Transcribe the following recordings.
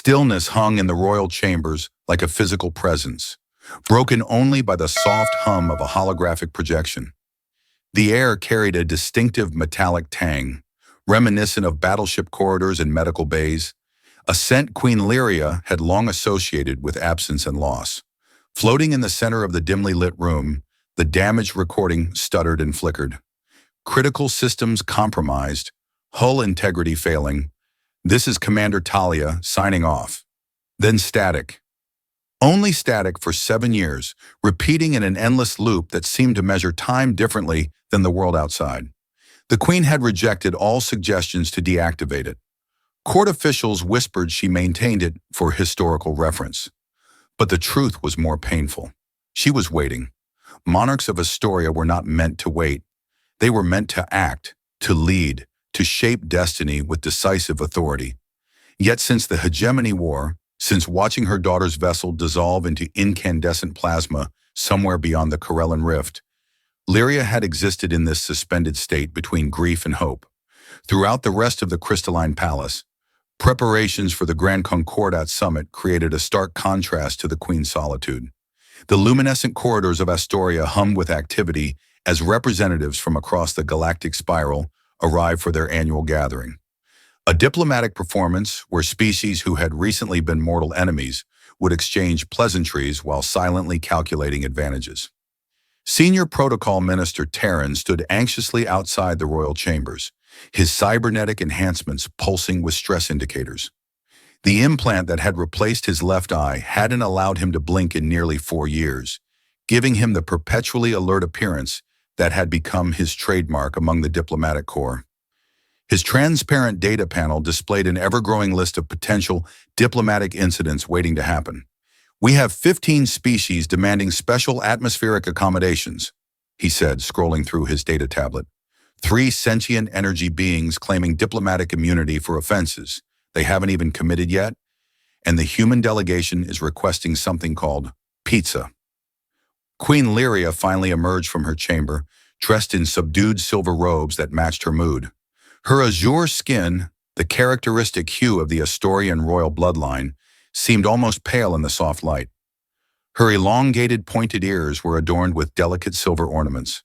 Stillness hung in the royal chambers like a physical presence, broken only by the soft hum of a holographic projection. The air carried a distinctive metallic tang, reminiscent of battleship corridors and medical bays, a scent Queen Lyria had long associated with absence and loss. Floating in the center of the dimly lit room, the damaged recording stuttered and flickered. Critical systems compromised, hull integrity failing. This is Commander Talia signing off. Then static. Only static for 7 years, repeating in an endless loop that seemed to measure time differently than the world outside. The Queen had rejected all suggestions to deactivate it. Court officials whispered she maintained it for historical reference. But the truth was more painful. She was waiting. Monarchs of Astoria were not meant to wait. They were meant to act, to lead, to shape destiny with decisive authority. Yet since the Hegemony War, since watching her daughter's vessel dissolve into incandescent plasma somewhere beyond the Corellan Rift, Lyria had existed in this suspended state between grief and hope. Throughout the rest of the crystalline palace, preparations for the Grand Concordat Summit created a stark contrast to the Queen's solitude. The luminescent corridors of Astoria hummed with activity as representatives from across the galactic spiral arrived for their annual gathering. A diplomatic performance where species who had recently been mortal enemies would exchange pleasantries while silently calculating advantages. Senior Protocol Minister Terran stood anxiously outside the royal chambers, his cybernetic enhancements pulsing with stress indicators. The implant that had replaced his left eye hadn't allowed him to blink in nearly 4 years, giving him the perpetually alert appearance that had become his trademark among the diplomatic corps. His transparent data panel displayed an ever-growing list of potential diplomatic incidents waiting to happen. "We have 15 species demanding special atmospheric accommodations," he said, scrolling through his data tablet. 3 sentient energy beings claiming diplomatic immunity for offenses they haven't even committed yet, and the human delegation is requesting something called pizza. Queen Lyria finally emerged from her chamber, dressed in subdued silver robes that matched her mood. Her azure skin, the characteristic hue of the Astorian royal bloodline, seemed almost pale in the soft light. Her elongated pointed ears were adorned with delicate silver ornaments,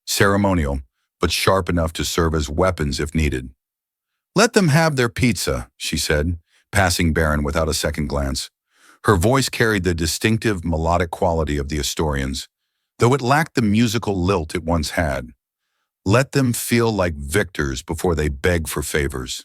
ceremonial, but sharp enough to serve as weapons if needed. "Let them have their pizza," she said, passing Baron without a second glance. Her voice carried the distinctive melodic quality of the Astorians, though it lacked the musical lilt it once had. "Let them feel like victors before they beg for favors.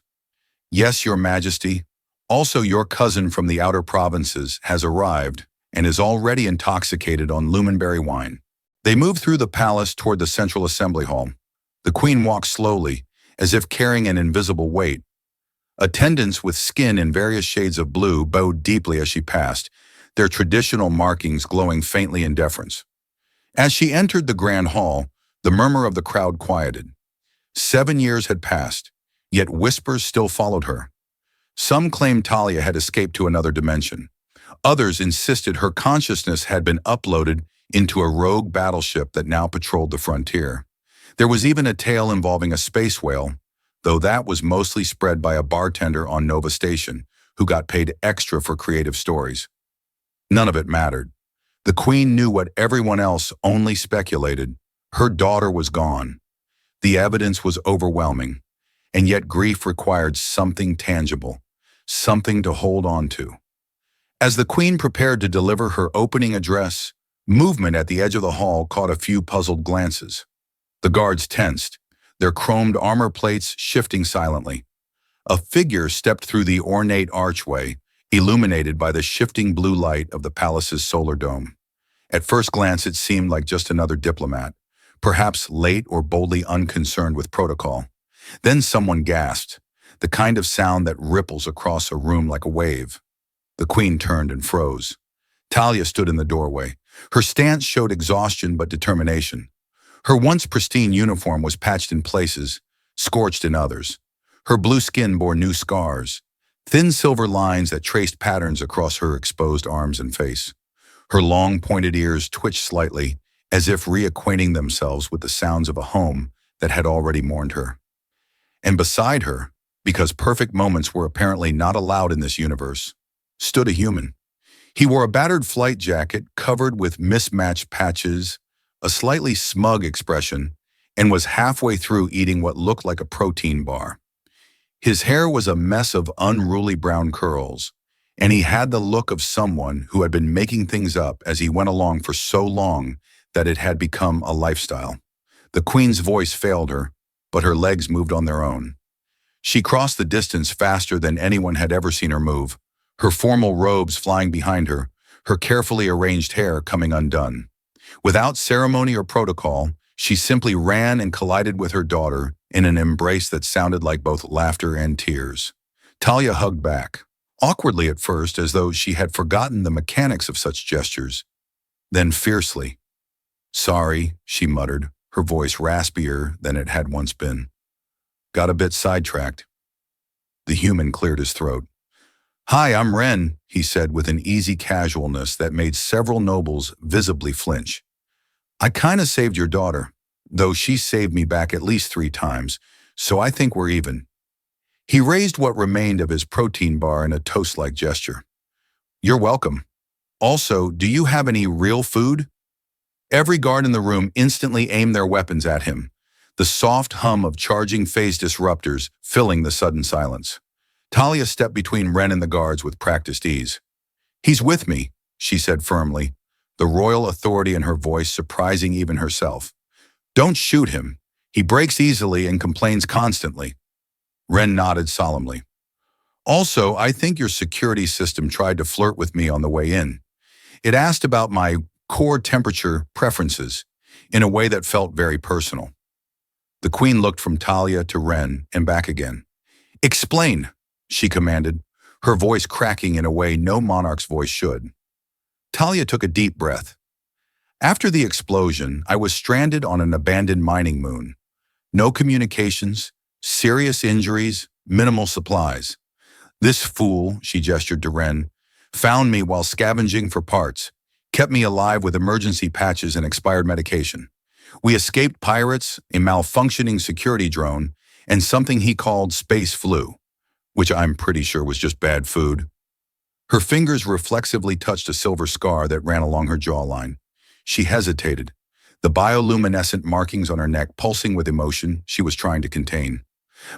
Yes, Your Majesty, also your cousin from the outer provinces has arrived and is already intoxicated on lumenberry wine." They moved through the palace toward the central assembly hall. The Queen walked slowly, as if carrying an invisible weight. Attendants with skin in various shades of blue bowed deeply as she passed, their traditional markings glowing faintly in deference. As she entered the grand hall, the murmur of the crowd quieted. 7 years had passed, yet whispers still followed her. Some claimed Talia had escaped to another dimension. Others insisted her consciousness had been uploaded into a rogue battleship that now patrolled the frontier. There was even a tale involving a space whale, though that was mostly spread by a bartender on Nova Station who got paid extra for creative stories. None of it mattered. The Queen knew what everyone else only speculated. Her daughter was gone. The evidence was overwhelming, and yet grief required something tangible, something to hold on to. As the Queen prepared to deliver her opening address, movement at the edge of the hall caught a few puzzled glances. The guards tensed, their chromed armor plates shifting silently. A figure stepped through the ornate archway, illuminated by the shifting blue light of the palace's solar dome. At first glance, it seemed like just another diplomat, perhaps late or boldly unconcerned with protocol. Then someone gasped, the kind of sound that ripples across a room like a wave. The Queen turned and froze. Talia stood in the doorway. Her stance showed exhaustion but determination. Her once pristine uniform was patched in places, scorched in others. Her blue skin bore new scars, thin silver lines that traced patterns across her exposed arms and face. Her long pointed ears twitched slightly, as if reacquainting themselves with the sounds of a home that had already mourned her. And beside her, because perfect moments were apparently not allowed in this universe, stood a human. He wore a battered flight jacket covered with mismatched patches, a slightly smug expression, and was halfway through eating what looked like a protein bar. His hair was a mess of unruly brown curls, and he had the look of someone who had been making things up as he went along for so long that it had become a lifestyle. The queen's voice failed her, but her legs moved on their own. She crossed the distance faster than anyone had ever seen her move, her formal robes flying behind her, her carefully arranged hair coming undone. Without ceremony or protocol, she simply ran and collided with her daughter in an embrace that sounded like both laughter and tears. Talia hugged back, awkwardly at first as though she had forgotten the mechanics of such gestures, then fiercely. "Sorry," she muttered, her voice raspier than it had once been. "Got a bit sidetracked." The human cleared his throat. "Hi, I'm Ren," he said with an easy casualness that made several nobles visibly flinch. "I kinda saved your daughter, though she saved me back at least 3 times, so I think we're even." He raised what remained of his protein bar in a toast-like gesture. "You're welcome. Also, do you have any real food?" Every guard in the room instantly aimed their weapons at him, the soft hum of charging phase disruptors filling the sudden silence. Talia stepped between Ren and the guards with practiced ease. "He's with me," she said firmly, the royal authority in her voice surprising even herself. "Don't shoot him. He breaks easily and complains constantly." Ren nodded solemnly. "Also, I think your security system tried to flirt with me on the way in. It asked about my core temperature preferences in a way that felt very personal." The queen looked from Talia to Ren and back again. "Explain," she commanded, her voice cracking in a way no monarch's voice should. Talia took a deep breath. "After the explosion, I was stranded on an abandoned mining moon. No communications, serious injuries, minimal supplies. This fool," she gestured to Ren, "found me while scavenging for parts, kept me alive with emergency patches and expired medication. We escaped pirates, a malfunctioning security drone, and something he called space flu, which I'm pretty sure was just bad food." Her fingers reflexively touched a silver scar that ran along her jawline. She hesitated, the bioluminescent markings on her neck pulsing with emotion she was trying to contain.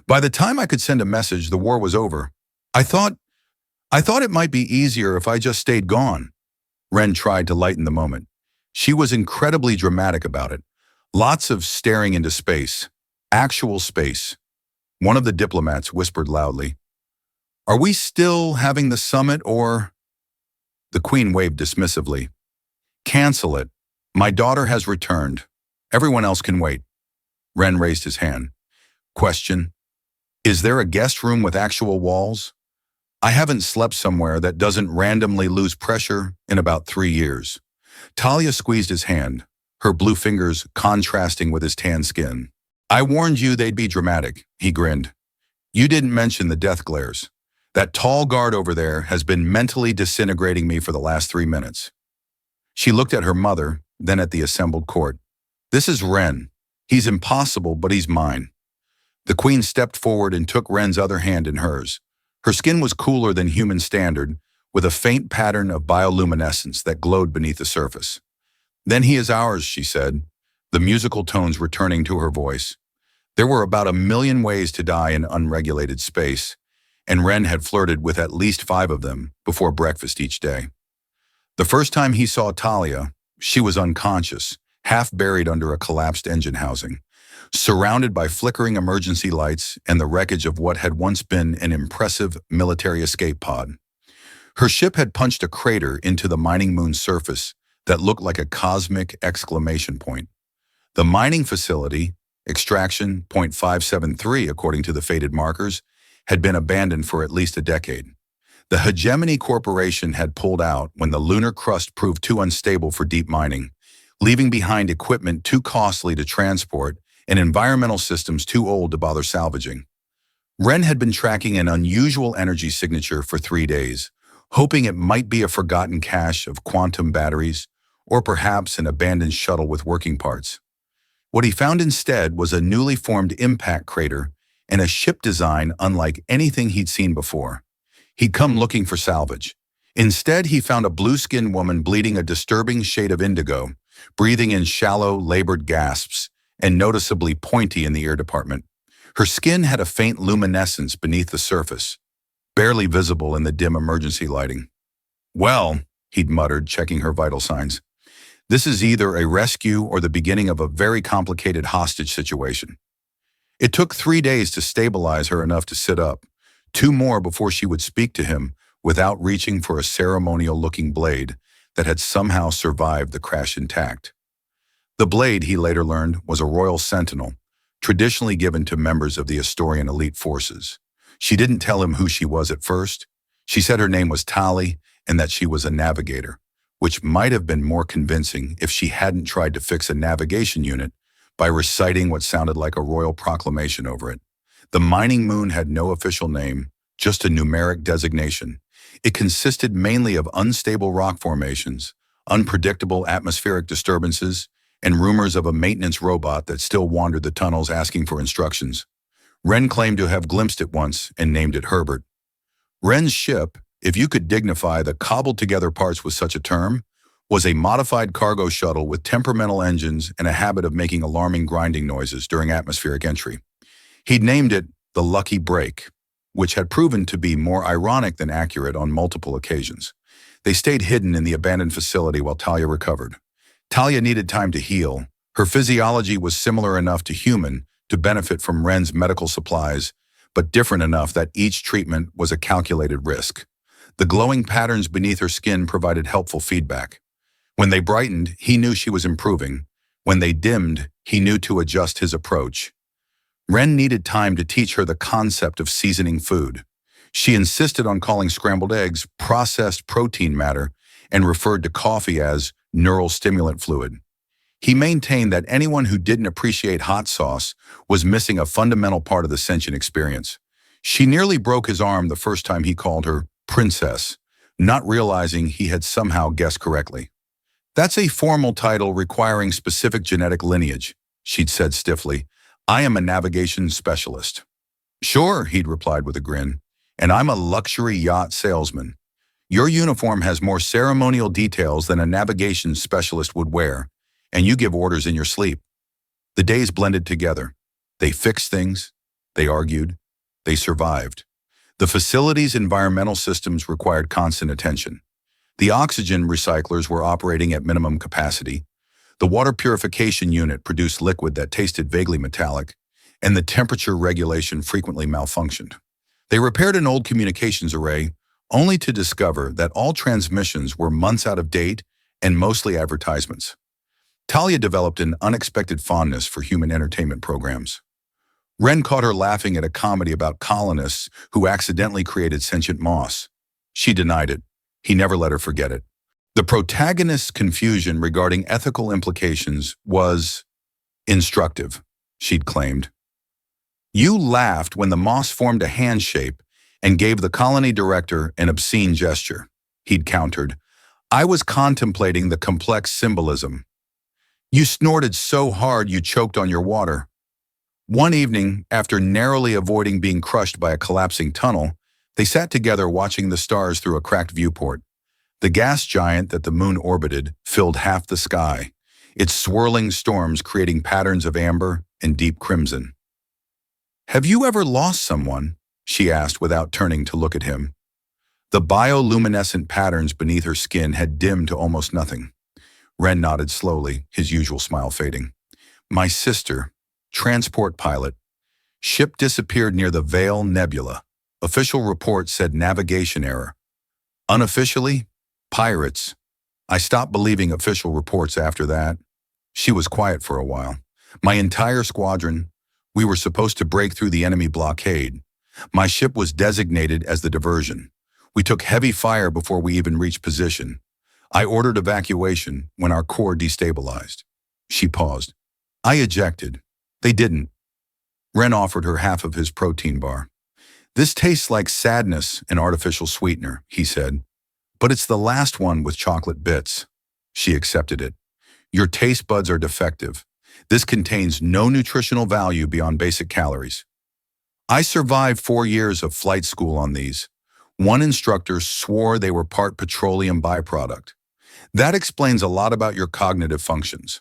"By the time I could send a message, the war was over. I thought it might be easier if I just stayed gone." Ren tried to lighten the moment. She was incredibly dramatic about it. Lots of staring into space. Actual space. One of the diplomats whispered loudly, "Are we still having the summit or—" The queen waved dismissively. "Cancel it. My daughter has returned. Everyone else can wait." Ren raised his hand. "Question. Is there a guest room with actual walls? I haven't slept somewhere that doesn't randomly lose pressure in about 3 years." Talia squeezed his hand, her blue fingers contrasting with his tan skin. "I warned you they'd be dramatic," he grinned. "You didn't mention the death glares. That tall guard over there has been mentally disintegrating me for the last 3 minutes." She looked at her mother, then at the assembled court. "This is Ren. He's impossible, but he's mine." The queen stepped forward and took Ren's other hand in hers. Her skin was cooler than human standard, with a faint pattern of bioluminescence that glowed beneath the surface. "Then he is ours," she said, the musical tones returning to her voice. There were about 1,000,000 ways to die in unregulated space, and Ren had flirted with at least 5 of them before breakfast each day. The first time he saw Talia, she was unconscious, half buried under a collapsed engine housing, surrounded by flickering emergency lights and the wreckage of what had once been an impressive military escape pod. Her ship had punched a crater into the mining moon's surface that looked like a cosmic exclamation point. The mining facility, extraction .573 according to the faded markers, had been abandoned for at least a decade. The Hegemony Corporation had pulled out when the lunar crust proved too unstable for deep mining, leaving behind equipment too costly to transport and environmental systems too old to bother salvaging. Ren had been tracking an unusual energy signature for 3 days, hoping it might be a forgotten cache of quantum batteries or perhaps an abandoned shuttle with working parts. What he found instead was a newly formed impact crater and a ship design unlike anything he'd seen before. He'd come looking for salvage, Instead, he found a blue-skinned woman bleeding a disturbing shade of indigo, breathing in shallow, labored gasps, and noticeably pointy in the ear department. Her skin had a faint luminescence beneath the surface, barely visible in the dim emergency lighting. "Well," he'd muttered, checking her vital signs, "this is either a rescue or the beginning of a very complicated hostage situation." It took 3 days to stabilize her enough to sit up, 2 more before she would speak to him without reaching for a ceremonial-looking blade that had somehow survived the crash intact. The blade, he later learned, was a royal sentinel, traditionally given to members of the Astorian elite forces. She didn't tell him who she was at first. She said her name was Talia and that she was a navigator, which might have been more convincing if she hadn't tried to fix a navigation unit by reciting what sounded like a royal proclamation over it. The mining moon had no official name, just a numeric designation. It consisted mainly of unstable rock formations, unpredictable atmospheric disturbances, and rumors of a maintenance robot that still wandered the tunnels asking for instructions. Wren claimed to have glimpsed it once and named it Herbert. Wren's ship, if you could dignify the cobbled-together parts with such a term, was a modified cargo shuttle with temperamental engines and a habit of making alarming grinding noises during atmospheric entry. He'd named it the Lucky Break, which had proven to be more ironic than accurate on multiple occasions. They stayed hidden in the abandoned facility while Talia recovered. Talia needed time to heal. Her physiology was similar enough to human to benefit from Wren's medical supplies, but different enough that each treatment was a calculated risk. The glowing patterns beneath her skin provided helpful feedback. When they brightened, he knew she was improving. When they dimmed, he knew to adjust his approach. Wren needed time to teach her the concept of seasoning food. She insisted on calling scrambled eggs processed protein matter and referred to coffee as neural stimulant fluid. He maintained that anyone who didn't appreciate hot sauce was missing a fundamental part of the sentient experience. She nearly broke his arm the first time he called her princess, not realizing he had somehow guessed correctly. "That's a formal title requiring specific genetic lineage," she'd said stiffly. "I am a navigation specialist." "Sure," he'd replied with a grin, "and I'm a luxury yacht salesman. Your uniform has more ceremonial details than a navigation specialist would wear, and you give orders in your sleep." The days blended together. They fixed things, they argued, they survived. The facility's environmental systems required constant attention. The oxygen recyclers were operating at minimum capacity. The water purification unit produced liquid that tasted vaguely metallic, and the temperature regulation frequently malfunctioned. They repaired an old communications array, only to discover that all transmissions were months out of date and mostly advertisements. Talia developed an unexpected fondness for human entertainment programs. Wren caught her laughing at a comedy about colonists who accidentally created sentient moss. She denied it. He never let her forget it. The protagonist's confusion regarding ethical implications was instructive, she'd claimed. "You laughed when the moss formed a hand shape and gave the colony director an obscene gesture," he'd countered. "I was contemplating the complex symbolism. You snorted so hard you choked on your water." One evening, after narrowly avoiding being crushed by a collapsing tunnel, they sat together watching the stars through a cracked viewport. The gas giant that the moon orbited filled half the sky, its swirling storms creating patterns of amber and deep crimson. "Have you ever lost someone?" she asked without turning to look at him. The bioluminescent patterns beneath her skin had dimmed to almost nothing. Wren nodded slowly, his usual smile fading. "My sister, transport pilot. Ship disappeared near the Vale Nebula. Official report said navigation error. Unofficially, pirates. I stopped believing official reports after that." She was quiet for a while. "My entire squadron, we were supposed to break through the enemy blockade. My ship was designated as the diversion. We took heavy fire before we even reached position. I ordered evacuation when our core destabilized." She paused. "I ejected. They didn't." Wren offered her half of his protein bar. "This tastes like sadness and artificial sweetener," he said. "But it's the last one with chocolate bits." She accepted it. "Your taste buds are defective. This contains no nutritional value beyond basic calories." "I survived 4 years of flight school on these. One instructor swore they were part petroleum byproduct. That explains a lot about your cognitive functions.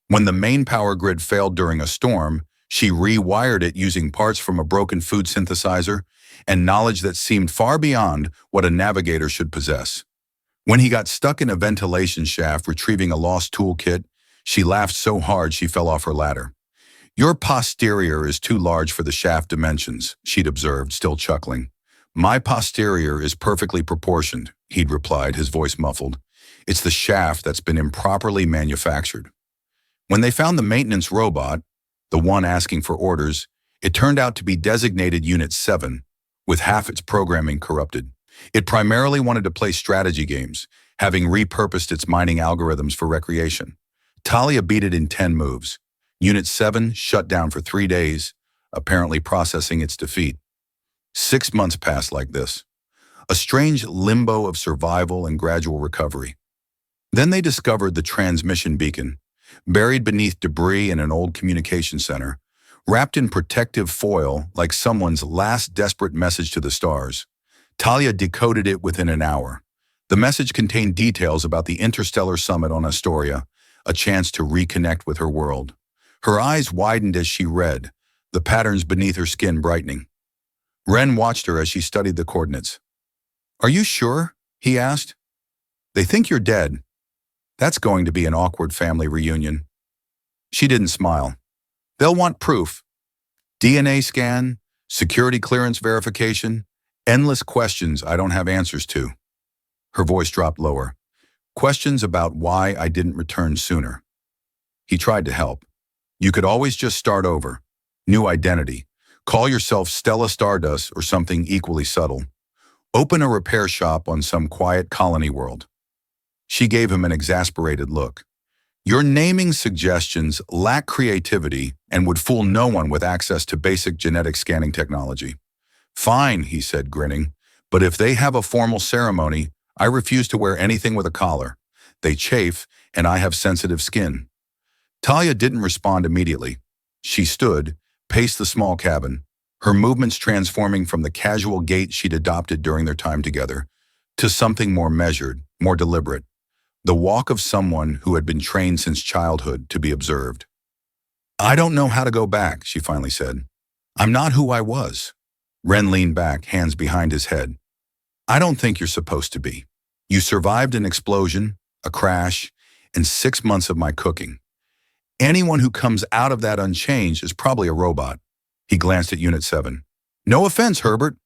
When the main power grid failed during a storm, she rewired it using parts from a broken food synthesizer and knowledge that seemed far beyond what a navigator should possess. When he got stuck in a ventilation shaft retrieving a lost toolkit, she laughed so hard she fell off her ladder. Your posterior is too large for the shaft dimensions, she'd observed, still chuckling. My posterior is perfectly proportioned, he'd replied, his voice muffled. It's the shaft that's been improperly manufactured. When they found the maintenance robot, the one asking for orders, it turned out to be designated Unit 7, with half its programming corrupted. It primarily wanted to play strategy games, having repurposed its mining algorithms for recreation. Talia beat it in 10 moves. Unit 7 shut down for 3 days, apparently processing its defeat. 6 months passed like this, a strange limbo of survival and gradual recovery. Then they discovered the transmission beacon, buried beneath debris in an old communication center, wrapped in protective foil like someone's last desperate message to the stars. Talia decoded it within an hour. The message contained details about the interstellar summit on Astoria, a chance to reconnect with her world. Her eyes widened as she read, the patterns beneath her skin brightening. Ren watched her as she studied the coordinates. "Are you sure?" he asked. "They think you're dead. That's going to be an awkward family reunion." She didn't smile. "They'll want proof. DNA scan, security clearance verification, endless questions I don't have answers to." Her voice dropped lower. "Questions about why I didn't return sooner." He tried to help. "You could always just start over. New identity. Call yourself Stella Stardust or something equally subtle. Open a repair shop on some quiet colony world." She gave him an exasperated look. "Your naming suggestions lack creativity and would fool no one with access to basic genetic scanning technology." "Fine," he said, grinning, "but if they have a formal ceremony, I refuse to wear anything with a collar. They chafe, and I have sensitive skin." Talia didn't respond immediately. She stood, paced the small cabin, her movements transforming from the casual gait she'd adopted during their time together to something more measured, more deliberate. The walk of someone who had been trained since childhood to be observed. "I don't know how to go back," she finally said. "I'm not who I was." Ren leaned back, hands behind his head. "I don't think you're supposed to be. You survived an explosion, a crash, and 6 months of my cooking. Anyone who comes out of that unchanged is probably a robot." He glanced at Unit 7. "No offense, Herbert.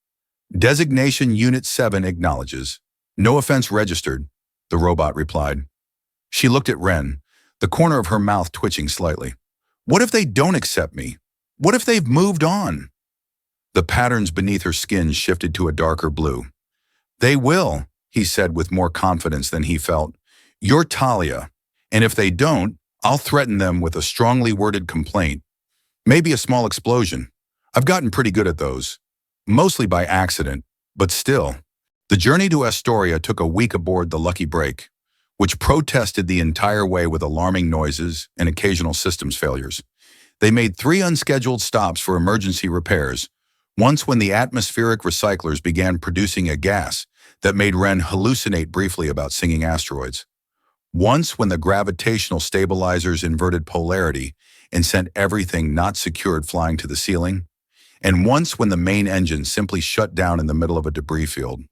Designation Unit 7 acknowledges. No offense registered," the robot replied. She looked at Ren, the corner of her mouth twitching slightly. "What if they don't accept me? What if they've moved on?" The patterns beneath her skin shifted to a darker blue. "They will," he said with more confidence than he felt. "You're Talia, and if they don't, I'll threaten them with a strongly worded complaint. Maybe a small explosion. I've gotten pretty good at those. Mostly by accident, but still." The journey to Astoria took a week aboard the Lucky Break, which protested the entire way with alarming noises and occasional systems failures. They made 3 unscheduled stops for emergency repairs, once when the atmospheric recyclers began producing a gas that made Ren hallucinate briefly about singing asteroids. Once when the gravitational stabilizers inverted polarity and sent everything not secured flying to the ceiling. And once when the main engine simply shut down in the middle of a debris field.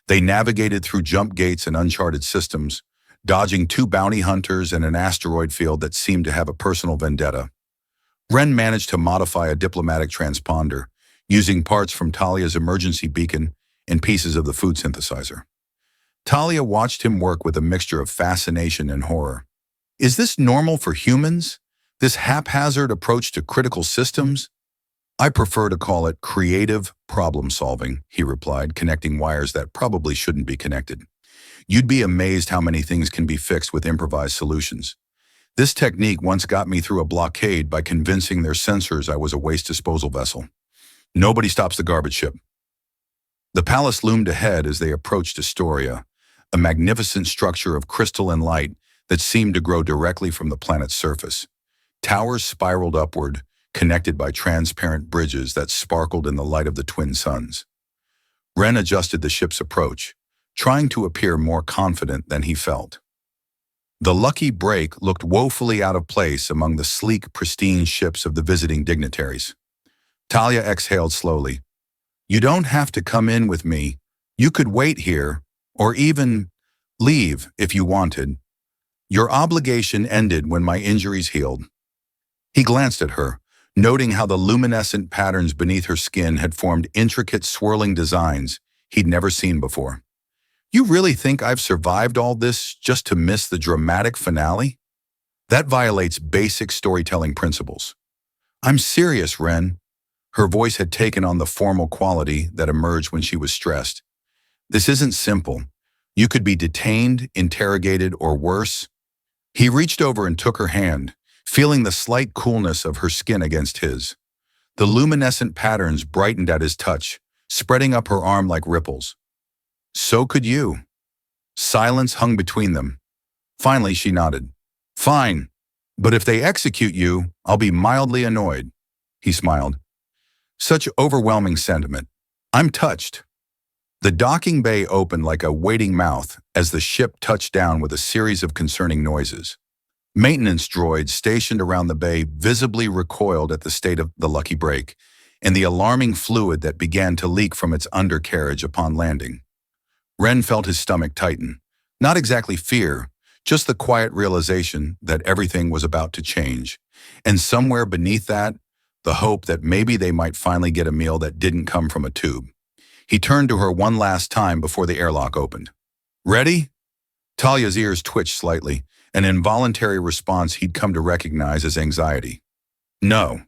They navigated through jump gates and uncharted systems, dodging 2 bounty hunters and an asteroid field that seemed to have a personal vendetta. Ren managed to modify a diplomatic transponder, using parts from Talia's emergency beacon and pieces of the food synthesizer. Talia watched him work with a mixture of fascination and horror. "Is this normal for humans? This haphazard approach to critical systems?" "I prefer to call it creative problem-solving," he replied, connecting wires that probably shouldn't be connected. "You'd be amazed how many things can be fixed with improvised solutions. This technique once got me through a blockade by convincing their sensors I was a waste disposal vessel. Nobody stops the garbage ship." The palace loomed ahead as they approached Astoria, a magnificent structure of crystal and light that seemed to grow directly from the planet's surface. Towers spiraled upward, connected by transparent bridges that sparkled in the light of the twin suns. Ren adjusted the ship's approach, trying to appear more confident than he felt. The lucky break looked woefully out of place among the sleek, pristine ships of the visiting dignitaries. Talia exhaled slowly. You don't have to come in with me. You could wait here, or even leave if you wanted. Your obligation ended when my injuries healed. He glanced at her, noting how the luminescent patterns beneath her skin had formed intricate swirling designs he'd never seen before. You really think I've survived all this just to miss the dramatic finale? That violates basic storytelling principles. I'm serious, Ren. Her voice had taken on the formal quality that emerged when she was stressed. This isn't simple. You could be detained, interrogated, or worse. He reached over and took her hand, feeling the slight coolness of her skin against his. The luminescent patterns brightened at his touch, spreading up her arm like ripples. So could you. Silence hung between them. Finally, she nodded. Fine, but if they execute you, I'll be mildly annoyed. He smiled. Such overwhelming sentiment. I'm touched. The docking bay opened like a waiting mouth as the ship touched down with a series of concerning noises. Maintenance droids stationed around the bay visibly recoiled at the state of the lucky break and the alarming fluid that began to leak from its undercarriage upon landing. Ren felt his stomach tighten. Not exactly fear, just the quiet realization that everything was about to change. And somewhere beneath that, the hope that maybe they might finally get a meal that didn't come from a tube. He turned to her one last time before the airlock opened. Ready? Talia's ears twitched slightly, an involuntary response he'd come to recognize as anxiety. No.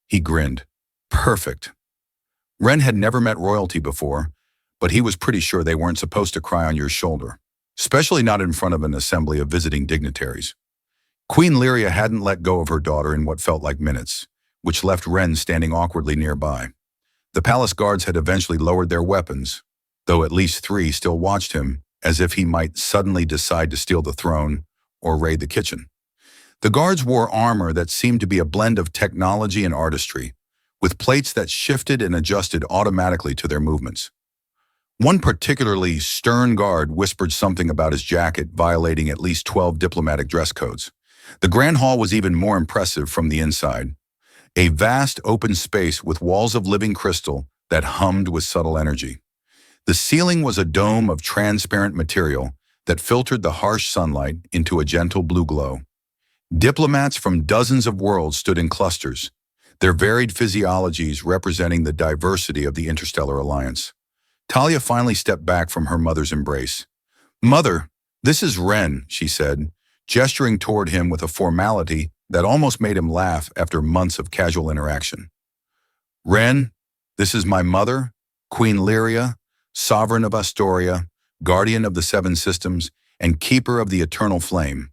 He grinned. Perfect. Ren had never met royalty before, but he was pretty sure they weren't supposed to cry on your shoulder, especially not in front of an assembly of visiting dignitaries. Queen Lyria hadn't let go of her daughter in what felt like minutes, which left Ren standing awkwardly nearby. The palace guards had eventually lowered their weapons, though at least 3 still watched him, as if he might suddenly decide to steal the throne or raid the kitchen. The guards wore armor that seemed to be a blend of technology and artistry, with plates that shifted and adjusted automatically to their movements. One particularly stern guard whispered something about his jacket violating at least 12 diplomatic dress codes. The Grand Hall was even more impressive from the inside. A vast open space with walls of living crystal that hummed with subtle energy. The ceiling was a dome of transparent material that filtered the harsh sunlight into a gentle blue glow. Diplomats from dozens of worlds stood in clusters, their varied physiologies representing the diversity of the interstellar alliance. Talia finally stepped back from her mother's embrace. Mother, this is Ren, she said, gesturing toward him with a formality that almost made him laugh after months of casual interaction. Ren, this is my mother, Queen Lyria, Sovereign of Astoria, Guardian of the 7 Systems, and Keeper of the Eternal Flame.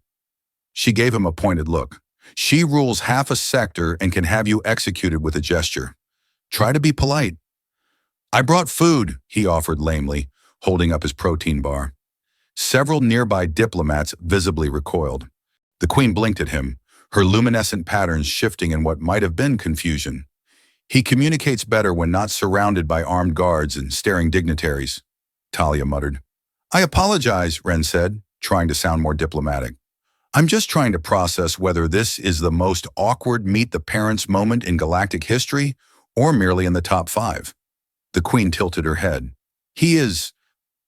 She gave him a pointed look. She rules half a sector and can have you executed with a gesture. Try to be polite. I brought food, he offered lamely, holding up his protein bar. Several nearby diplomats visibly recoiled. The Queen blinked at him, her luminescent patterns shifting in what might have been confusion. He communicates better when not surrounded by armed guards and staring dignitaries, Talia muttered. I apologize, Ren said, trying to sound more diplomatic. I'm just trying to process whether this is the most awkward meet-the-parents moment in galactic history or merely in the top 5. The Queen tilted her head. He is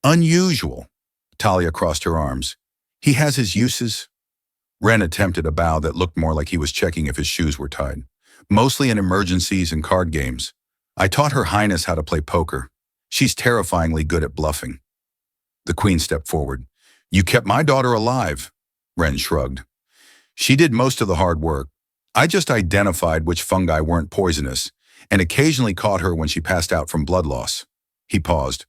unusual. Talia crossed her arms. He has his uses. Ren attempted a bow that looked more like he was checking if his shoes were tied. Mostly in emergencies and card games. I taught Her Highness how to play poker. She's terrifyingly good at bluffing. The Queen stepped forward. You kept my daughter alive. Ren shrugged. She did most of the hard work. I just identified which fungi weren't poisonous and occasionally caught her when she passed out from blood loss. He paused.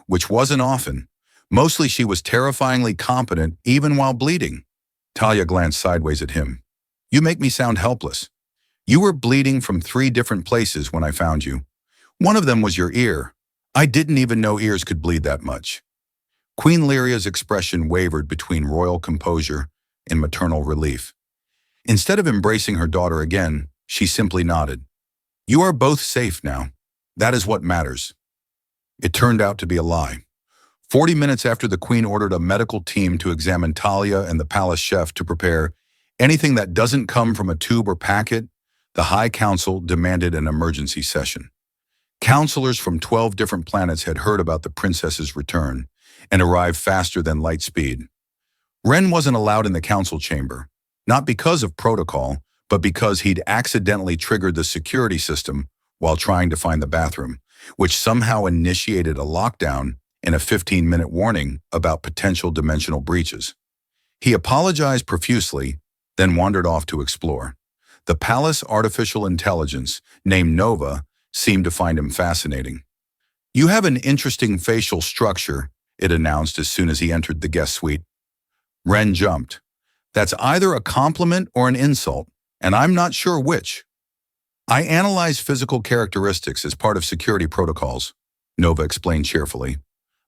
Which wasn't often. Mostly she was terrifyingly competent even while bleeding. Talia glanced sideways at him. You make me sound helpless. You were bleeding from 3 different places when I found you. One of them was your ear. I didn't even know ears could bleed that much. Queen Lyria's expression wavered between royal composure and maternal relief. Instead of embracing her daughter again, she simply nodded. You are both safe now. That is what matters. It turned out to be a lie. 40 minutes after the queen ordered a medical team to examine Talia and the palace chef to prepare anything that doesn't come from a tube or packet, the High Council demanded an emergency session. Counselors from 12 different planets had heard about the princess's return and arrived faster than light speed. Ren wasn't allowed in the council chamber, not because of protocol, but because he'd accidentally triggered the security system while trying to find the bathroom, which somehow initiated a lockdown and a 15-minute warning about potential dimensional breaches. He apologized profusely, then wandered off to explore. The palace artificial intelligence, named Nova, seemed to find him fascinating. "You have an interesting facial structure," it announced as soon as he entered the guest suite. Ren jumped. "That's either a compliment or an insult, and I'm not sure which." "I analyze physical characteristics as part of security protocols," Nova explained cheerfully.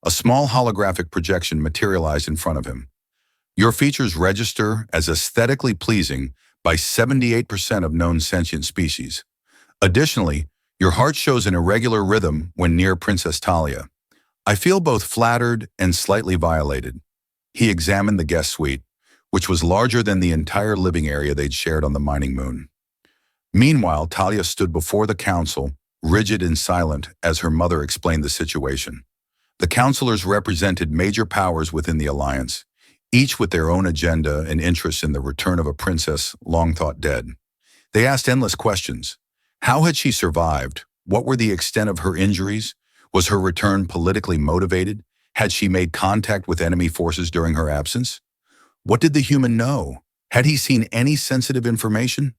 A small holographic projection materialized in front of him. "Your features register as aesthetically pleasing by 78% of known sentient species. Additionally, your heart shows an irregular rhythm when near Princess Talia. I feel both flattered and slightly violated." He examined the guest suite, which was larger than the entire living area they'd shared on the mining moon. Meanwhile, Talia stood before the council, rigid and silent, as her mother explained the situation. The councilors represented major powers within the alliance, each with their own agenda and interest in the return of a princess long thought dead. They asked endless questions. How had she survived? What were the extent of her injuries? Was her return politically motivated? Had she made contact with enemy forces during her absence? What did the human know? Had he seen any sensitive information?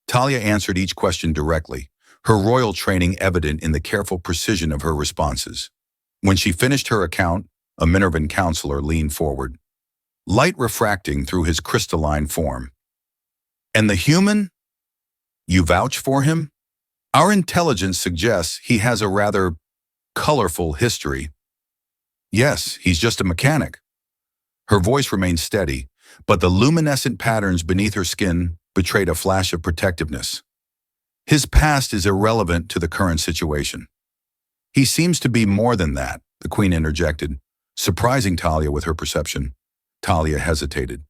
Talia answered each question directly, her royal training evident in the careful precision of her responses. When she finished her account, a Minervan counselor leaned forward, light refracting through his crystalline form. "And the human? You vouch for him? Our intelligence suggests he has a rather colorful history." "Yes, he's just a mechanic." Her voice remained steady, but the luminescent patterns beneath her skin betrayed a flash of protectiveness. "His past is irrelevant to the current situation." "He seems to be more than that," the queen interjected, surprising Talia with her perception. Talia hesitated.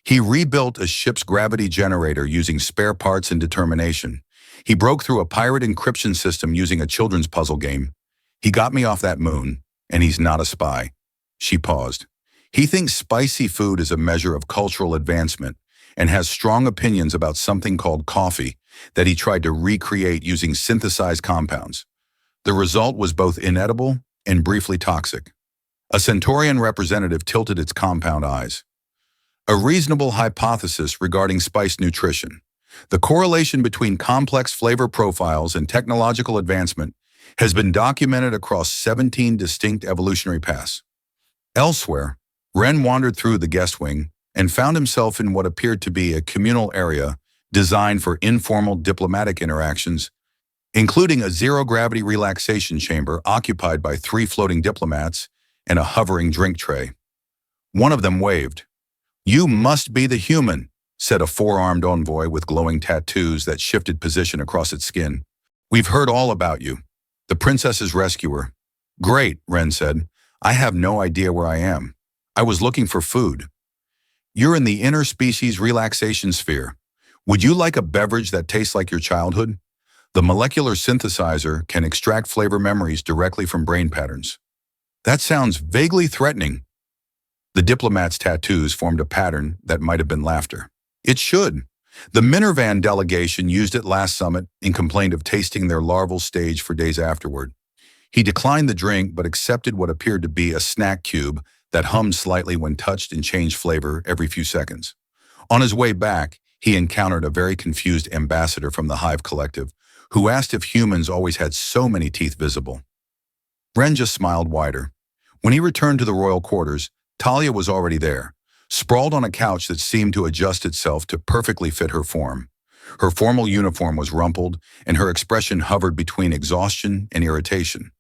"He rebuilt a ship's gravity generator using spare parts and determination. He broke through a pirate encryption system using a children's puzzle game. He got me off that moon, and he's not a spy." She paused. "He thinks spicy food is a measure of cultural advancement and has strong opinions about something called coffee that he tried to recreate using synthesized compounds. The result was both inedible and briefly toxic." A Centaurian representative tilted its compound eyes. "A reasonable hypothesis regarding spice nutrition. The correlation between complex flavor profiles and technological advancement has been documented across 17 distinct evolutionary paths." Elsewhere, Ren wandered through the guest wing and found himself in what appeared to be a communal area designed for informal diplomatic interactions, including a zero-gravity relaxation chamber occupied by 3 floating diplomats and a hovering drink tray. One of them waved. "You must be the human," said a 4-armed envoy with glowing tattoos that shifted position across its skin. "We've heard all about you. The princess's rescuer." "Great," Ren said. "I have no idea where I am. I was looking for food." "You're in the interspecies relaxation sphere. Would you like a beverage that tastes like your childhood? The molecular synthesizer can extract flavor memories directly from brain patterns." "That sounds vaguely threatening." The diplomat's tattoos formed a pattern that might have been laughter. "It should. The Minervan delegation used it last summit and complained of tasting their larval stage for days afterward." He declined the drink but accepted what appeared to be a snack cube that hummed slightly when touched and changed flavor every few seconds. On his way back, he encountered a very confused ambassador from the Hive Collective who asked if humans always had so many teeth visible. Ren just smiled wider. When he returned to the royal quarters, Talia was already there, sprawled on a couch that seemed to adjust itself to perfectly fit her form. Her formal uniform was rumpled, and her expression hovered between exhaustion and irritation.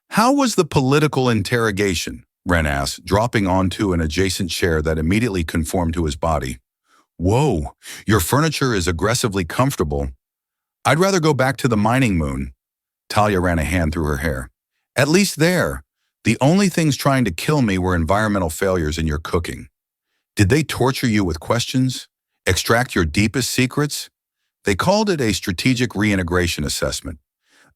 "How was the political interrogation?" Ren asked, dropping onto an adjacent chair that immediately conformed to his body. "Whoa, your furniture is aggressively comfortable. I'd rather go back to the mining moon." Talia ran a hand through her hair. At least there, the only things trying to kill me were environmental failures in your cooking. Did they torture you with questions? Extract your deepest secrets? They called it a strategic reintegration assessment.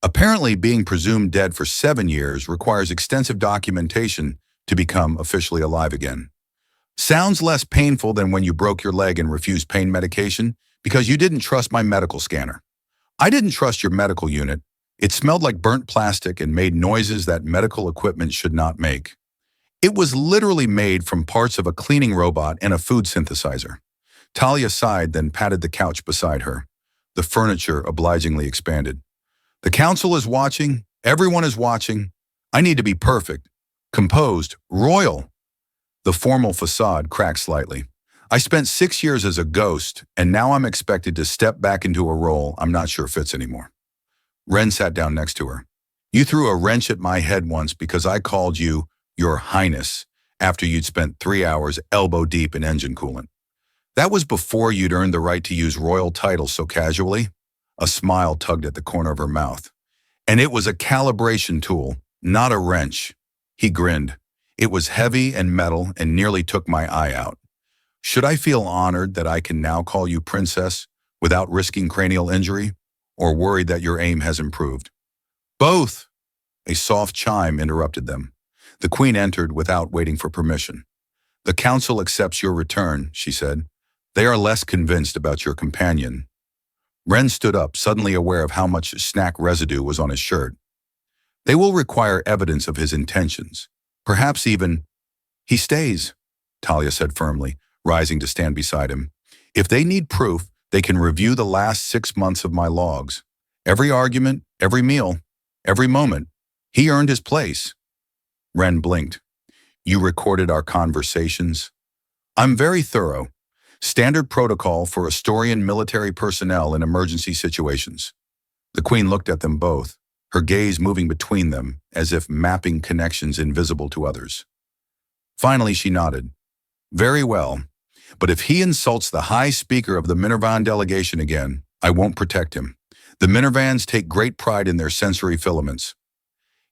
Apparently, being presumed dead for 7 years requires extensive documentation to become officially alive again. Sounds less painful than when you broke your leg and refused pain medication because you didn't trust my medical scanner. I didn't trust your medical unit. It smelled like burnt plastic and made noises that medical equipment should not make. It was literally made from parts of a cleaning robot and a food synthesizer. Talia sighed, then patted the couch beside her. The furniture obligingly expanded. The council is watching. Everyone is watching. I need to be perfect, composed, royal. The formal facade cracked slightly. I spent 6 years as a ghost, and now I'm expected to step back into a role I'm not sure fits anymore. Ren sat down next to her. You threw a wrench at my head once because I called you Your Highness after you'd spent 3 hours elbow deep in engine coolant. That was before you'd earned the right to use royal titles so casually. A smile tugged at the corner of her mouth. And it was a calibration tool, not a wrench. He grinned. It was heavy and metal and nearly took my eye out. Should I feel honored that I can now call you princess without risking cranial injury, or worried that your aim has improved? Both! A soft chime interrupted them. The queen entered without waiting for permission. The council accepts your return, she said. They are less convinced about your companion. Ren stood up, suddenly aware of how much snack residue was on his shirt. They will require evidence of his intentions. Perhaps even, he stays, Talia said firmly, rising to stand beside him. If they need proof, they can review the last 6 months of my logs. Every argument, every meal, every moment. He earned his place. Ren blinked. You recorded our conversations? I'm very thorough. Standard protocol for Astorian military personnel in emergency situations. The queen looked at them both, her gaze moving between them as if mapping connections invisible to others. Finally, she nodded. Very well, but if he insults the High Speaker of the Minervan delegation again, I won't protect him. The Minervans take great pride in their sensory filaments.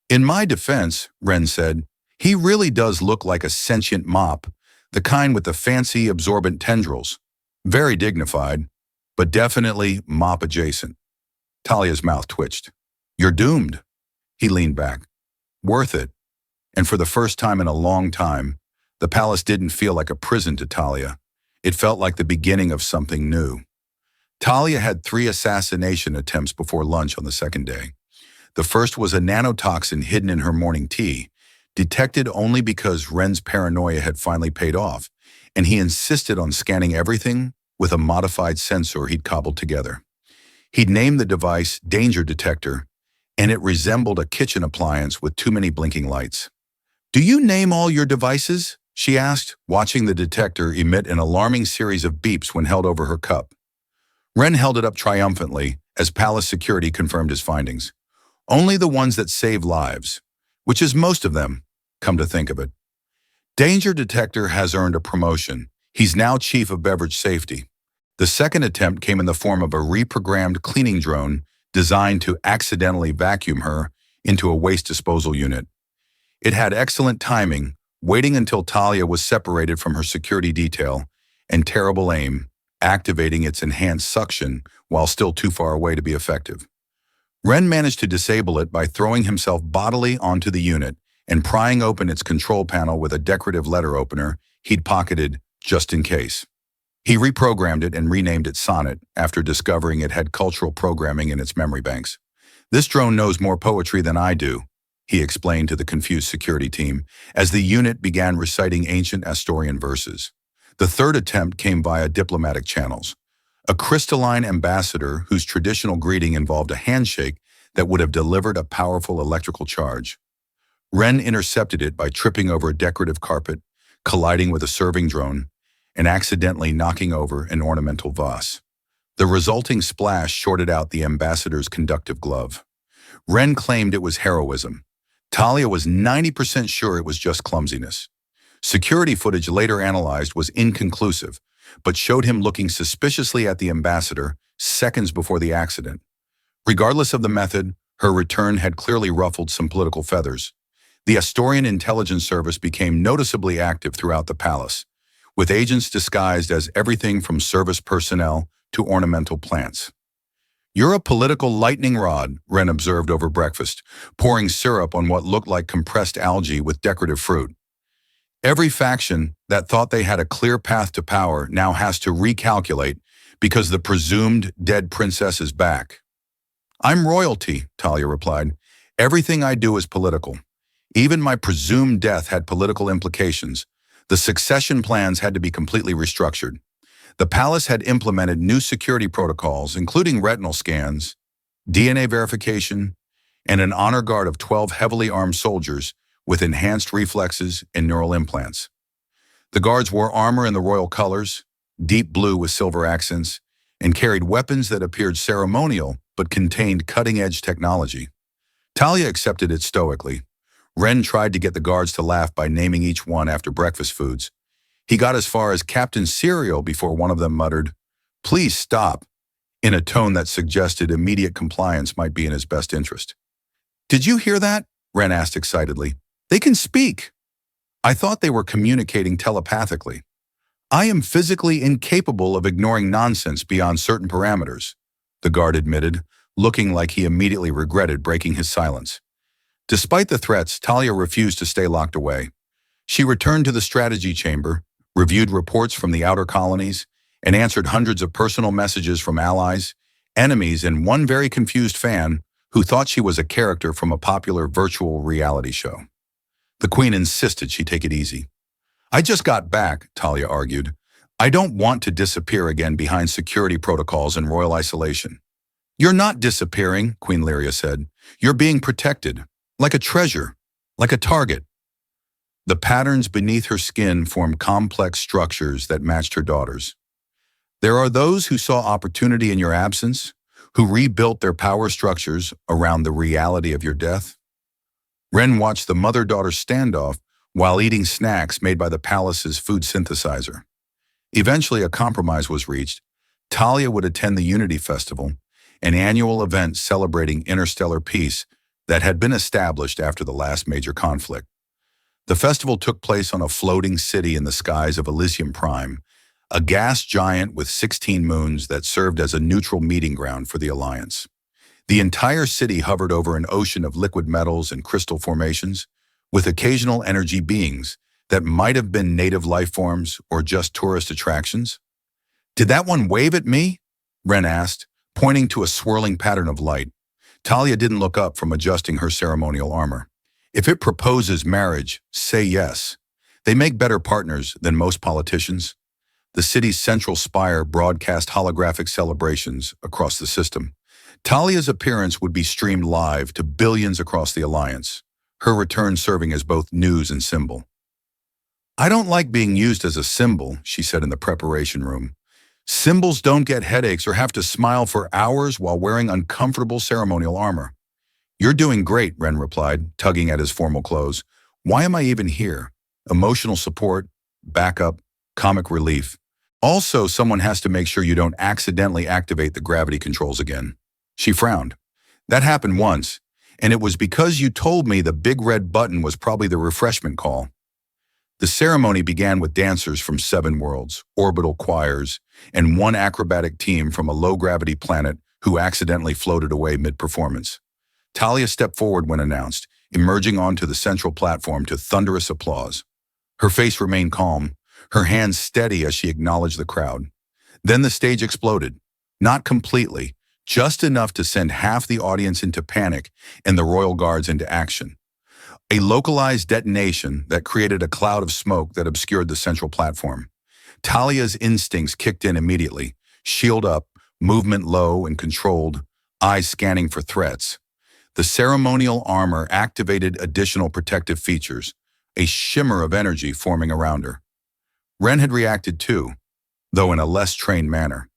In my defense, Ren said, he really does look like a sentient mop, the kind with the fancy absorbent tendrils. Very dignified, but definitely mop adjacent. Talia's mouth twitched. You're doomed. He leaned back. Worth it. And for the first time in a long time, the palace didn't feel like a prison to Talia. It felt like the beginning of something new. Talia had 3 assassination attempts before lunch on the second day. The first was a nanotoxin hidden in her morning tea, detected only because Ren's paranoia had finally paid off, and he insisted on scanning everything with a modified sensor he'd cobbled together. He'd named the device Danger Detector, and it resembled a kitchen appliance with too many blinking lights. Do you name all your devices? She asked, watching the detector emit an alarming series of beeps when held over her cup. Ren held it up triumphantly as palace security confirmed his findings. Only the ones that save lives, which is most of them, come to think of it. Danger Detector has earned a promotion. He's now chief of beverage safety. The second attempt came in the form of a reprogrammed cleaning drone designed to accidentally vacuum her into a waste disposal unit. It had excellent timing, waiting until Talia was separated from her security detail, and terrible aim, activating its enhanced suction while still too far away to be effective. Ren managed to disable it by throwing himself bodily onto the unit and prying open its control panel with a decorative letter opener he'd pocketed just in case. He reprogrammed it and renamed it Sonnet after discovering it had cultural programming in its memory banks. This drone knows more poetry than I do, he explained to the confused security team as the unit began reciting ancient Astorian verses. The third attempt came via diplomatic channels. A crystalline ambassador whose traditional greeting involved a handshake that would have delivered a powerful electrical charge. Ren intercepted it by tripping over a decorative carpet, colliding with a serving drone, and accidentally knocking over an ornamental vase. The resulting splash shorted out the ambassador's conductive glove. Ren claimed it was heroism. Talia was 90% sure it was just clumsiness. Security footage later analyzed was inconclusive, but showed him looking suspiciously at the ambassador seconds before the accident. Regardless of the method, Her return had clearly ruffled some political feathers. The Astorian intelligence service became noticeably active throughout the palace, with agents disguised as everything from service personnel to ornamental plants. "You're a political lightning rod," Wren observed over breakfast, pouring syrup on what looked like compressed algae with decorative fruit. "Every faction that thought they had a clear path to power now has to recalculate because the presumed dead princess is back." "I'm royalty," Talia replied. "Everything I do is political. Even my presumed death had political implications. The succession plans had to be completely restructured. The palace had implemented new security protocols, including retinal scans, DNA verification, and an honor guard of 12 heavily armed soldiers with enhanced reflexes and neural implants. The guards wore armor in the royal colors, deep blue with silver accents, and carried weapons that appeared ceremonial but contained cutting-edge technology. Talia accepted it stoically. Wren tried to get the guards to laugh by naming each one after breakfast foods. He got as far as Captain Cereal before one of them muttered, "Please stop," in a tone that suggested immediate compliance might be in his best interest. "Did you hear that?" Wren asked excitedly. "They can speak." "I thought they were communicating telepathically." "I am physically incapable of ignoring nonsense beyond certain parameters," the guard admitted, looking like he immediately regretted breaking his silence. Despite the threats, Talia refused to stay locked away. She returned to the strategy chamber, reviewed reports from the outer colonies, and answered hundreds of personal messages from allies, enemies, and one very confused fan who thought she was a character from a popular virtual reality show. The Queen insisted she take it easy. "I just got back," Talia argued. "I don't want to disappear again behind security protocols and royal isolation." "You're not disappearing," Queen Lyria said. "You're being protected, like a treasure, like a target." The patterns beneath her skin formed complex structures that matched her daughter's. "There are those who saw opportunity in your absence, who rebuilt their power structures around the reality of your death." Wren watched the mother-daughter standoff while eating snacks made by the palace's food synthesizer. Eventually, a compromise was reached. Talia would attend the Unity Festival, an annual event celebrating interstellar peace that had been established after the last major conflict. The festival took place on a floating city in the skies of Elysium Prime, a gas giant with 16 moons that served as a neutral meeting ground for the Alliance. The entire city hovered over an ocean of liquid metals and crystal formations, with occasional energy beings that might have been native life forms or just tourist attractions. "Did that one wave at me?" Wren asked, pointing to a swirling pattern of light. Talia didn't look up from adjusting her ceremonial armor. "If it proposes marriage, say yes. They make better partners than most politicians." The city's central spire broadcast holographic celebrations across the system. Talia's appearance would be streamed live to billions across the Alliance, her return serving as both news and symbol. "I don't like being used as a symbol," she said in the preparation room. "Symbols don't get headaches or have to smile for hours while wearing uncomfortable ceremonial armor." "You're doing great," Wren replied, tugging at his formal clothes. "Why am I even here? Emotional support, backup, comic relief. Also, someone has to make sure you don't accidentally activate the gravity controls again." She frowned. "That happened once, and it was because you told me the big red button was probably the refreshment call." The ceremony began with dancers from 7 worlds, orbital choirs, and one acrobatic team from a low-gravity planet who accidentally floated away mid-performance. Talia stepped forward when announced, emerging onto the central platform to thunderous applause. Her face remained calm, her hands steady as she acknowledged the crowd. Then the stage exploded. Not completely, just enough to send half the audience into panic and the royal guards into action. A localized detonation that created a cloud of smoke that obscured the central platform. Talia's instincts kicked in immediately, shield up, movement low and controlled, eyes scanning for threats. The ceremonial armor activated additional protective features, a shimmer of energy forming around her. Wren had reacted too, though in a less trained manner.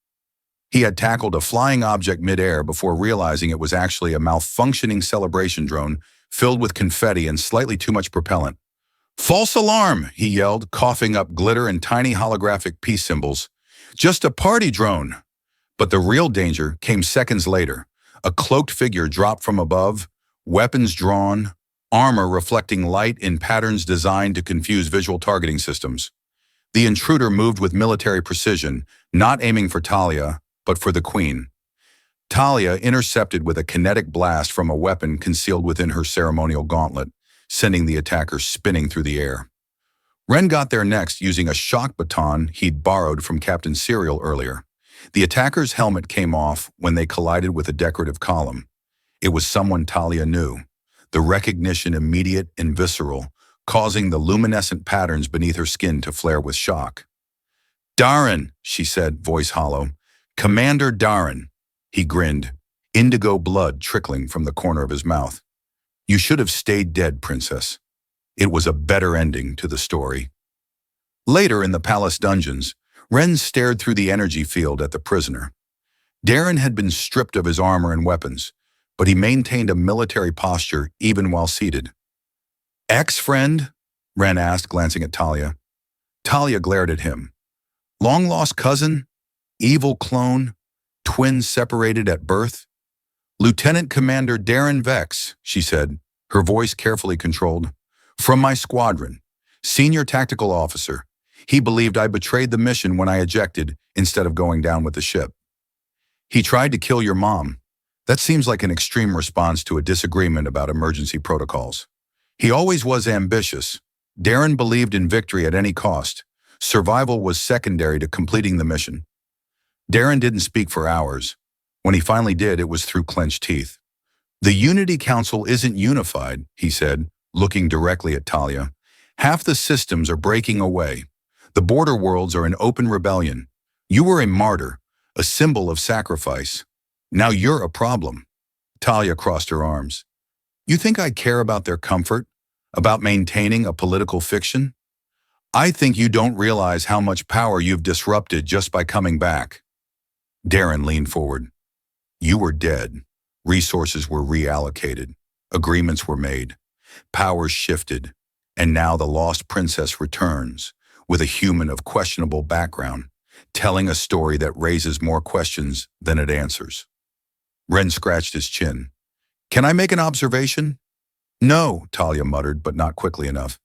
He had tackled a flying object mid-air before realizing it was actually a malfunctioning celebration drone filled with confetti and slightly too much propellant. "False alarm!" he yelled, coughing up glitter and tiny holographic peace symbols. "Just a party drone!" But the real danger came seconds later. A cloaked figure dropped from above, weapons drawn, armor reflecting light in patterns designed to confuse visual targeting systems. The intruder moved with military precision, not aiming for Talia, but for the queen. Talia intercepted with a kinetic blast from a weapon concealed within her ceremonial gauntlet, sending the attacker spinning through the air. Ren got there next using a shock baton he'd borrowed from Captain Serial earlier. The attacker's helmet came off when they collided with a decorative column. It was someone Talia knew, the recognition immediate and visceral, causing the luminescent patterns beneath her skin to flare with shock. "Darren," she said, voice hollow. "Commander Darren." He grinned, indigo blood trickling from the corner of his mouth. "You should have stayed dead, princess." It was a better ending to the story. Later in the palace dungeons, Ren stared through the energy field at the prisoner. Darren had been stripped of his armor and weapons, but he maintained a military posture even while seated. "Ex-friend?" Ren asked, glancing at Talia. Talia glared at him. "Long-lost cousin? Evil clone? Twins separated at birth?" "Lieutenant Commander Darren Vex," she said, her voice carefully controlled. "From my squadron. Senior tactical officer. He believed I betrayed the mission when I ejected instead of going down with the ship." "He tried to kill your mom. That seems like an extreme response to a disagreement about emergency protocols." "He always was ambitious. Darren believed in victory at any cost. Survival was secondary to completing the mission." Darren didn't speak for hours. When he finally did, it was through clenched teeth. "The Unity Council isn't unified," he said, looking directly at Talia. "Half the systems are breaking away. The border worlds are in open rebellion. You were a martyr, a symbol of sacrifice. Now you're a problem." Talia crossed her arms. "You think I care about their comfort? About maintaining a political fiction? I think you don't realize how much power you've disrupted just by coming back." Darren leaned forward. "You were dead. Resources were reallocated. Agreements were made. Powers shifted. And now the lost princess returns, with a human of questionable background, telling a story that raises more questions than it answers." Ren scratched his chin. "Can I make an observation?" "No," Talia muttered, but not quickly enough.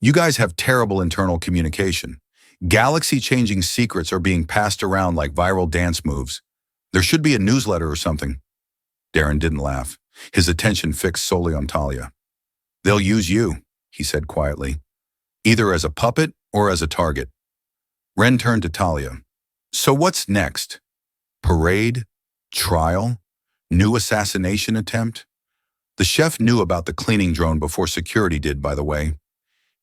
"You guys have terrible internal communication. Galaxy-changing secrets are being passed around like viral dance moves. There should be a newsletter or something." Darren didn't laugh, his attention fixed solely on Talia. "They'll use you," he said quietly, "either as a puppet or as a target." Ren turned to Talia. "So what's next? Parade? Trial? New assassination attempt?" The chef knew about the cleaning drone before security did, by the way.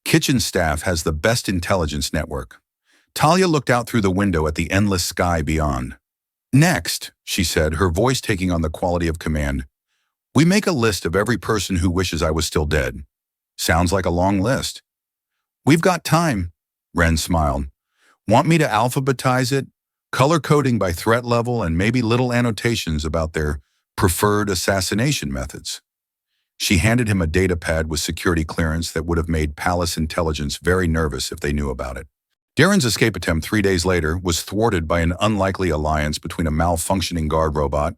Kitchen staff has the best intelligence network. Talia looked out through the window at the endless sky beyond. "Next," she said, her voice taking on the quality of command, "we make a list of every person who wishes I was still dead." Sounds like a long list. "We've got time," Ren smiled. "Want me to alphabetize it? Color coding by threat level and maybe little annotations about their preferred assassination methods." She handed him a data pad with security clearance that would have made Palace intelligence very nervous if they knew about it. Darren's escape attempt 3 days later was thwarted by an unlikely alliance between a malfunctioning guard robot,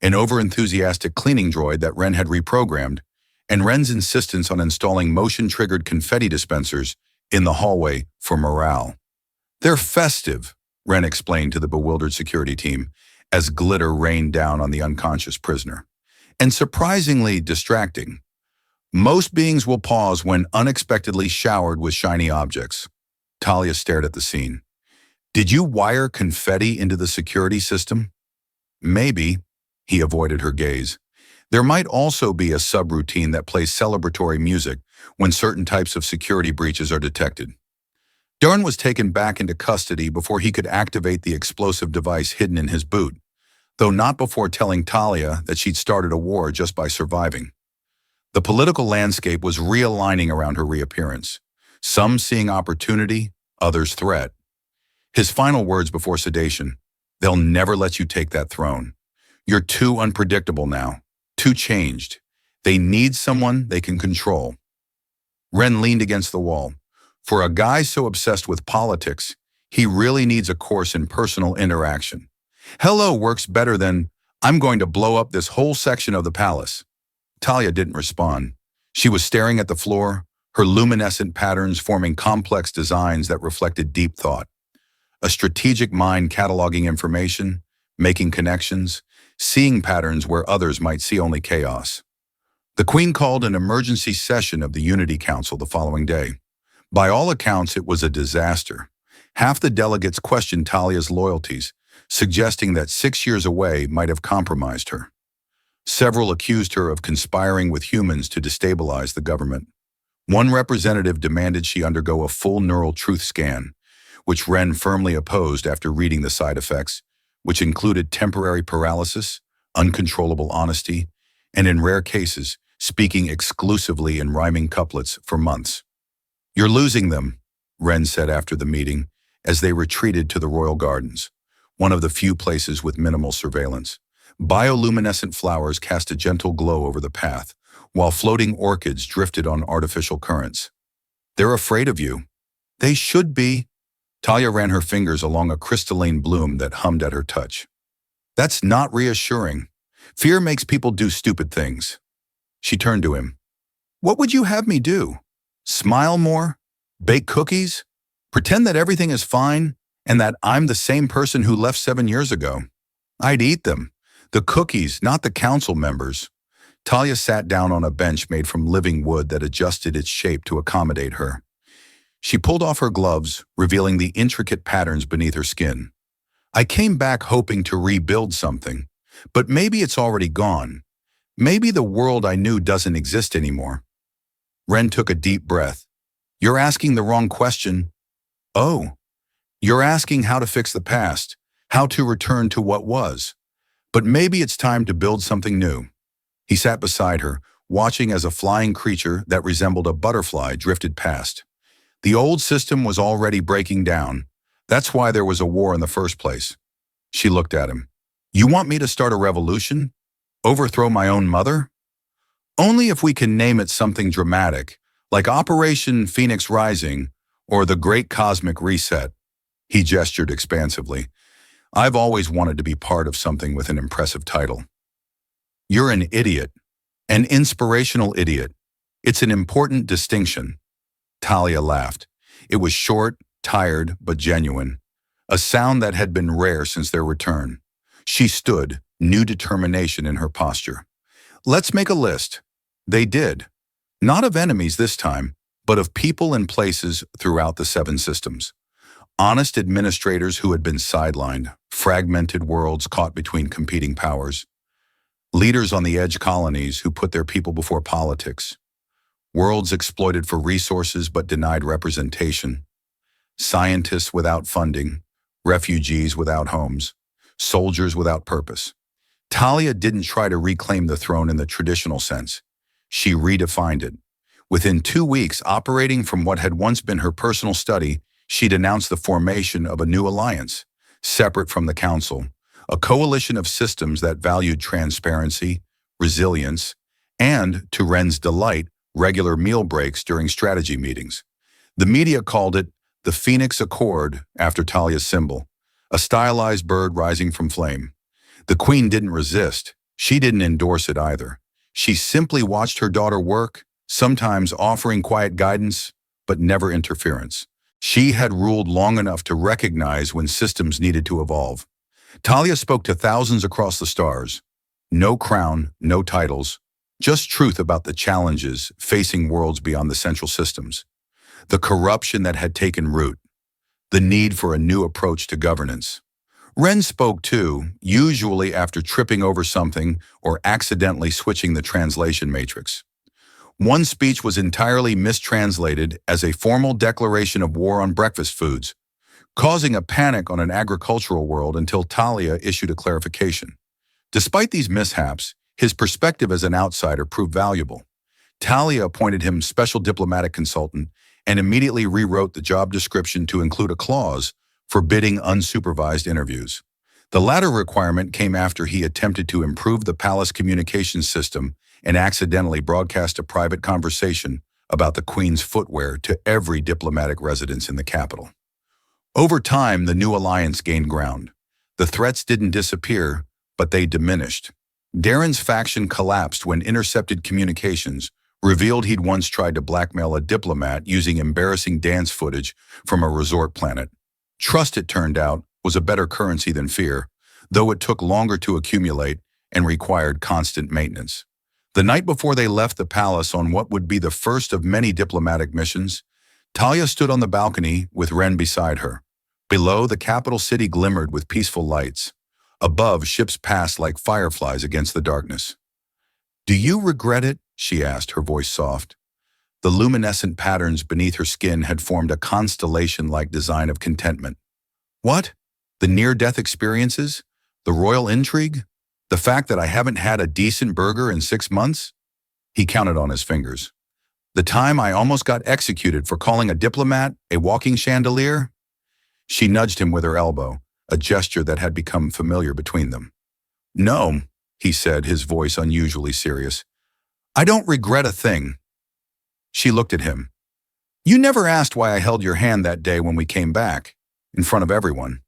an overenthusiastic cleaning droid that Ren had reprogrammed, and Ren's insistence on installing motion-triggered confetti dispensers in the hallway for morale. "They're festive," Ren explained to the bewildered security team as glitter rained down on the unconscious prisoner. "And surprisingly distracting. Most beings will pause when unexpectedly showered with shiny objects." Talia stared at the scene. "Did you wire confetti into the security system?" "Maybe." He avoided her gaze. "There might also be a subroutine that plays celebratory music when certain types of security breaches are detected." Darren was taken back into custody before he could activate the explosive device hidden in his boot, though not before telling Talia that she'd started a war just by surviving. The political landscape was realigning around her reappearance, some seeing opportunity, others threat. His final words before sedation: "They'll never let you take that throne. You're too unpredictable now, too changed. They need someone they can control." Ren leaned against the wall. For a guy so obsessed with politics, he really needs a course in personal interaction. "Hello" works better than I'm going to blow up this whole section of the palace." Talia didn't respond. She was staring at the floor, her luminescent patterns forming complex designs that reflected deep thought. A strategic mind cataloging information, making connections, seeing patterns where others might see only chaos. The Queen called an emergency session of the Unity Council the following day. By all accounts, it was a disaster. Half the delegates questioned Talia's loyalties, suggesting that 6 years away might have compromised her. Several accused her of conspiring with humans to destabilize the government. One representative demanded she undergo a full neural truth scan, which Wren firmly opposed after reading the side effects, which included temporary paralysis, uncontrollable honesty, and in rare cases, speaking exclusively in rhyming couplets for months. "You're losing them," Wren said after the meeting, as they retreated to the royal gardens, one of the few places with minimal surveillance. Bioluminescent flowers cast a gentle glow over the path, while floating orchids drifted on artificial currents. "They're afraid of you." "They should be." Talia ran her fingers along a crystalline bloom that hummed at her touch. "That's not reassuring. Fear makes people do stupid things." She turned to him. "What would you have me do? Smile more? Bake cookies? Pretend that everything is fine and that I'm the same person who left 7 years ago? I'd eat them. The cookies, not the council members." Talia sat down on a bench made from living wood that adjusted its shape to accommodate her. She pulled off her gloves, revealing the intricate patterns beneath her skin. "I came back hoping to rebuild something, but maybe it's already gone. Maybe the world I knew doesn't exist anymore." Wren took a deep breath. "You're asking the wrong question." "Oh, you're asking how to fix the past, how to return to what was. But maybe it's time to build something new." He sat beside her, watching as a flying creature that resembled a butterfly drifted past. The old system was already breaking down. That's why there was a war in the first place. She looked at him. "You want me to start a revolution? Overthrow my own mother?" "Only if we can name it something dramatic, like Operation Phoenix Rising or the Great Cosmic Reset." He gestured expansively. "I've always wanted to be part of something with an impressive title." "You're an idiot. An inspirational idiot. It's an important distinction." Talia laughed. It was short, tired, but genuine. A sound that had been rare since their return. She stood, new determination in her posture. "Let's make a list." They did. Not of enemies this time, but of people and places throughout the 7 systems. Honest administrators who had been sidelined, fragmented worlds caught between competing powers. Leaders on the edge colonies who put their people before politics. Worlds exploited for resources but denied representation. Scientists without funding, refugees without homes, soldiers without purpose. Talia didn't try to reclaim the throne in the traditional sense. She redefined it. Within 2 weeks, operating from what had once been her personal study, she'd announced the formation of a new alliance, separate from the council, a coalition of systems that valued transparency, resilience, and, to Wren's delight, regular meal breaks during strategy meetings. The media called it the Phoenix Accord after Talia's symbol, a stylized bird rising from flame. The Queen didn't resist. She didn't endorse it either. She simply watched her daughter work, sometimes offering quiet guidance, but never interference. She had ruled long enough to recognize when systems needed to evolve. Talia spoke to thousands across the stars. No crown, no titles, just truth about the challenges facing worlds beyond the central systems. The corruption that had taken root. The need for a new approach to governance. Wren spoke too, usually after tripping over something or accidentally switching the translation matrix. One speech was entirely mistranslated as a formal declaration of war on breakfast foods, causing a panic on an agricultural world until Talia issued a clarification. Despite these mishaps, his perspective as an outsider proved valuable. Talia appointed him special diplomatic consultant and immediately rewrote the job description to include a clause forbidding unsupervised interviews. The latter requirement came after he attempted to improve the palace communications system and accidentally broadcast a private conversation about the Queen's footwear to every diplomatic residence in the capital. Over time, the new alliance gained ground. The threats didn't disappear, but they diminished. Darren's faction collapsed when intercepted communications revealed he'd once tried to blackmail a diplomat using embarrassing dance footage from a resort planet. Trust, it turned out, was a better currency than fear, though it took longer to accumulate and required constant maintenance. The night before they left the palace on what would be the first of many diplomatic missions, Talia stood on the balcony with Ren beside her. Below, the capital city glimmered with peaceful lights. Above, ships passed like fireflies against the darkness. "Do you regret it?" she asked, her voice soft. The luminescent patterns beneath her skin had formed a constellation-like design of contentment. "What? The near-death experiences? The royal intrigue? The fact that I haven't had a decent burger in 6 months?" He counted on his fingers. "The time I almost got executed for calling a diplomat a walking chandelier?" She nudged him with her elbow, a gesture that had become familiar between them. "No," he said, his voice unusually serious. "I don't regret a thing." She looked at him. "You never asked why I held your hand that day when we came back, in front of everyone.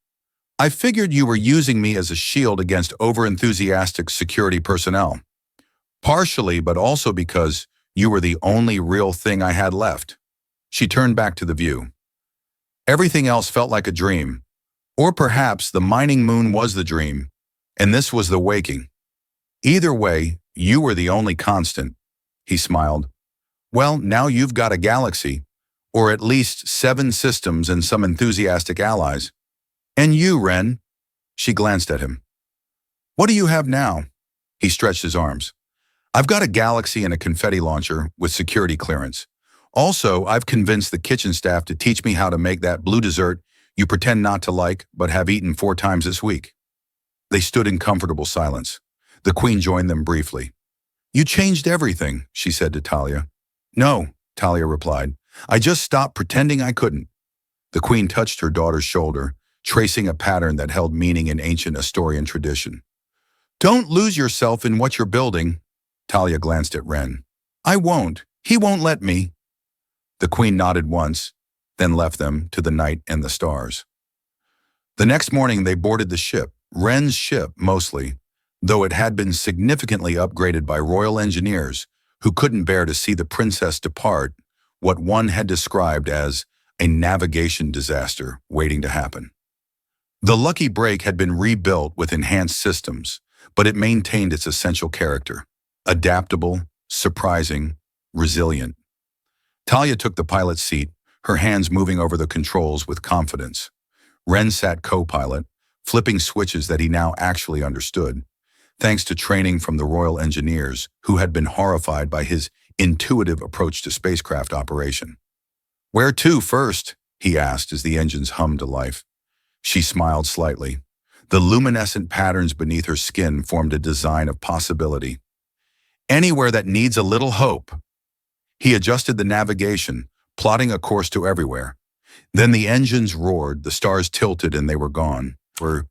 I figured you were using me as a shield against over-enthusiastic security personnel. Partially, but also because you were the only real thing I had left." She turned back to the view. "Everything else felt like a dream. Or perhaps the mining moon was the dream, and this was the waking. Either way, you were the only constant." He smiled. "Well, now you've got a galaxy, or at least 7 systems and some enthusiastic allies. And you, Ren." She glanced at him. "What do you have now?" He stretched his arms. "I've got a galaxy and a confetti launcher with security clearance. Also, I've convinced the kitchen staff to teach me how to make that blue dessert you pretend not to like but have eaten 4 times this week." They stood in comfortable silence. The Queen joined them briefly. "You changed everything," she said to Talia. "No," Talia replied. "I just stopped pretending I couldn't." The Queen touched her daughter's shoulder, tracing a pattern that held meaning in ancient Astorian tradition. "Don't lose yourself in what you're building." Talia glanced at Ren. "I won't. He won't let me." The Queen nodded once, then left them to the night and the stars. The next morning they boarded the ship, Ren's ship mostly, though it had been significantly upgraded by royal engineers who couldn't bear to see the princess depart, what one had described as a navigation disaster waiting to happen. The Lucky Break had been rebuilt with enhanced systems, but it maintained its essential character: adaptable, surprising, resilient. Talia took the pilot's seat, her hands moving over the controls with confidence. Ren sat co-pilot, flipping switches that he now actually understood, thanks to training from the royal engineers who had been horrified by his intuitive approach to spacecraft operation. "Where to first?" he asked as the engines hummed to life. She smiled slightly. The luminescent patterns beneath her skin formed a design of possibility. "Anywhere that needs a little hope." He adjusted the navigation, plotting a course to everywhere. Then the engines roared, the stars tilted, and they were gone. For